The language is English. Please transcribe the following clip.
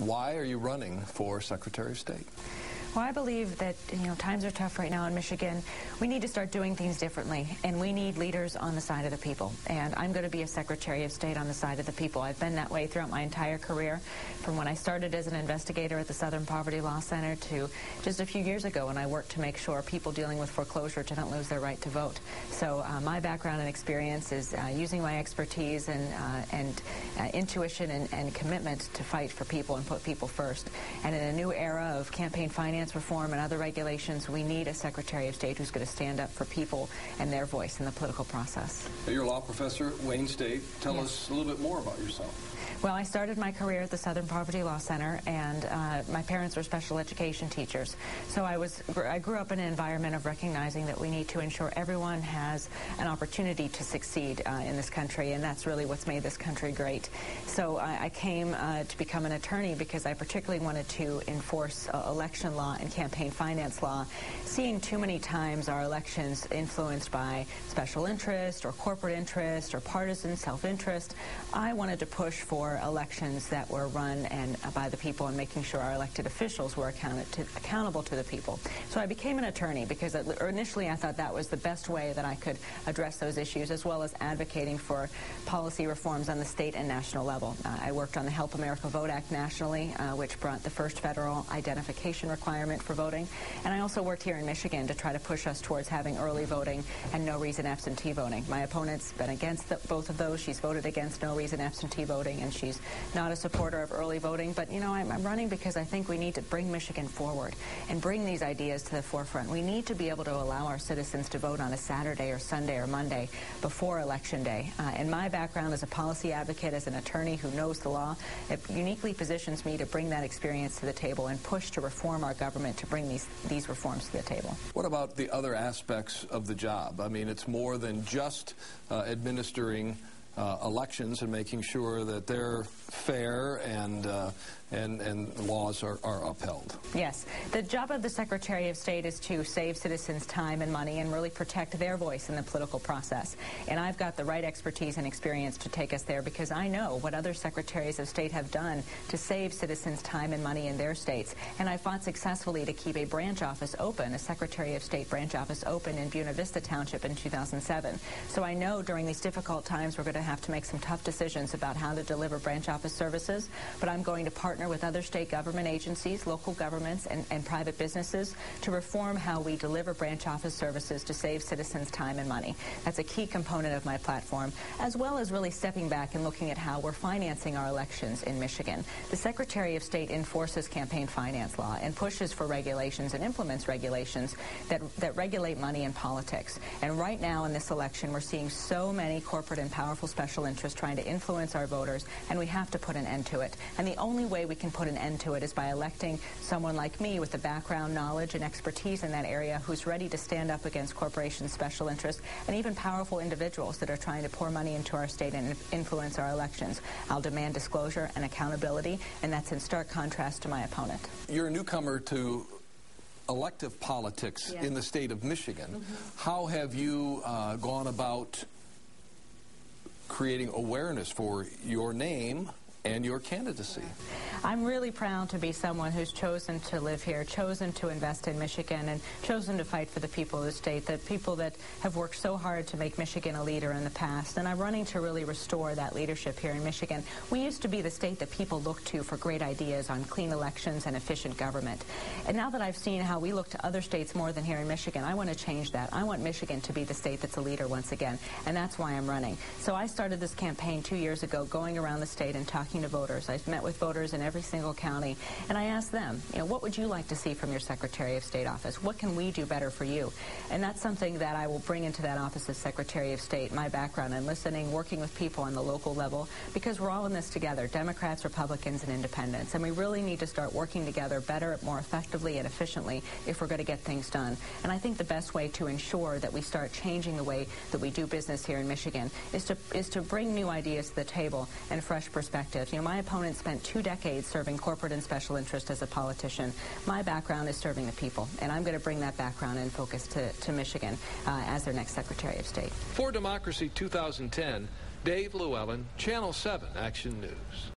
Why are you running for Secretary of State? Well, I believe that, times are tough right now in Michigan. We need to start doing things differently, and we need leaders on the side of the people. And I'm going to be a Secretary of State on the side of the people. I've been that way throughout my entire career, from when I started as an investigator at the Southern Poverty Law Center to just a few years ago when I worked to make sure people dealing with foreclosure didn't lose their right to vote. So my background and experience is using my expertise and intuition and commitment to fight for people and put people first. And in a new era of campaign finance reform and other regulations, we need a Secretary of State who's going to stand up for people and their voice in the political process. You're a law professor at Wayne State. Tell us a little bit more about yourself. Well, I started my career at the Southern Poverty Law Center, and my parents were special education teachers. So I grew up in an environment of recognizing that we need to ensure everyone has an opportunity to succeed in this country, and that's really what's made this country great. So I came to become an attorney because I particularly wanted to enforce election law and campaign finance law, seeing too many times our elections influenced by special interest or corporate interest or partisan self-interest. I wanted to push for elections that were run by the people and making sure our elected officials were accountable to the people. So I became an attorney because initially I thought that was the best way that I could address those issues, as well as advocating for policy reforms on the state and national level. I worked on the Help America Vote Act nationally, which brought the first federal identification requirement for voting. And I also worked here in Michigan to try to push us towards having early voting and no reason absentee voting. My opponent's been against both of those. She's voted against no reason absentee voting, and she's not a supporter of early voting. But, I'm running because I think we need to bring Michigan forward and bring these ideas to the forefront. We need to be able to allow our citizens to vote on a Saturday or Sunday or Monday before Election Day. And my background as a policy advocate, as an attorney who knows the law, it uniquely positions me to bring that experience to the table and push to reform our government to bring these reforms to the table. What about the other aspects of the job? I mean, it's more than just administering elections and making sure that they're fair and laws are upheld. Yes. The job of the Secretary of State is to save citizens time and money and really protect their voice in the political process. And I've got the right expertise and experience to take us there because I know what other Secretaries of State have done to save citizens time and money in their states. And I fought successfully to keep a branch office open, a Secretary of State branch office open in Buena Vista Township in 2007. So I know during these difficult times we're going to have to make some tough decisions about how to deliver branch office services, but I'm going to partner with other state government agencies, local governments, and private businesses to reform how we deliver branch office services to save citizens time and money. That's a key component of my platform, as well as really stepping back and looking at how we're financing our elections in Michigan. The Secretary of State enforces campaign finance law and pushes for regulations and implements regulations that regulate money in politics. And right now in this election, we're seeing so many corporate and powerful special interests trying to influence our voters, and we have to put an end to it. And the only way we can put an end to it is by electing someone like me with the background, knowledge, and expertise in that area who's ready to stand up against corporations, special interests, and even powerful individuals that are trying to pour money into our state and influence our elections. I'll demand disclosure and accountability, and that's in stark contrast to my opponent. You're a newcomer to elective politics in the state of Michigan. How have you gone about creating awareness for your name and your candidacy? I'm really proud to be someone who's chosen to live here, chosen to invest in Michigan, and chosen to fight for the people of the state, the people that have worked so hard to make Michigan a leader in the past. And I'm running to really restore that leadership here in Michigan. We used to be the state that people look to for great ideas on clean elections and efficient government. And now that I've seen how we look to other states more than here in Michigan, I want to change that. I want Michigan to be the state that's a leader once again, and that's why I'm running. So I started this campaign 2 years ago, going around the state and talking to voters. I've met with voters in every single county, and I asked them, what would you like to see from your Secretary of State office? What can we do better for you? And that's something that I will bring into that office as Secretary of State, my background in listening, working with people on the local level, because we're all in this together, Democrats, Republicans, and independents, and we really need to start working together better, more effectively, and efficiently if we're going to get things done. And I think the best way to ensure that we start changing the way that we do business here in Michigan is to bring new ideas to the table and fresh perspectives. My opponent spent 2 decades serving corporate and special interest as a politician. My background is serving the people, and I'm going to bring that background and focus to Michigan as their next Secretary of State. For Democracy 2010, Dave Llewellyn, Channel 7 Action News.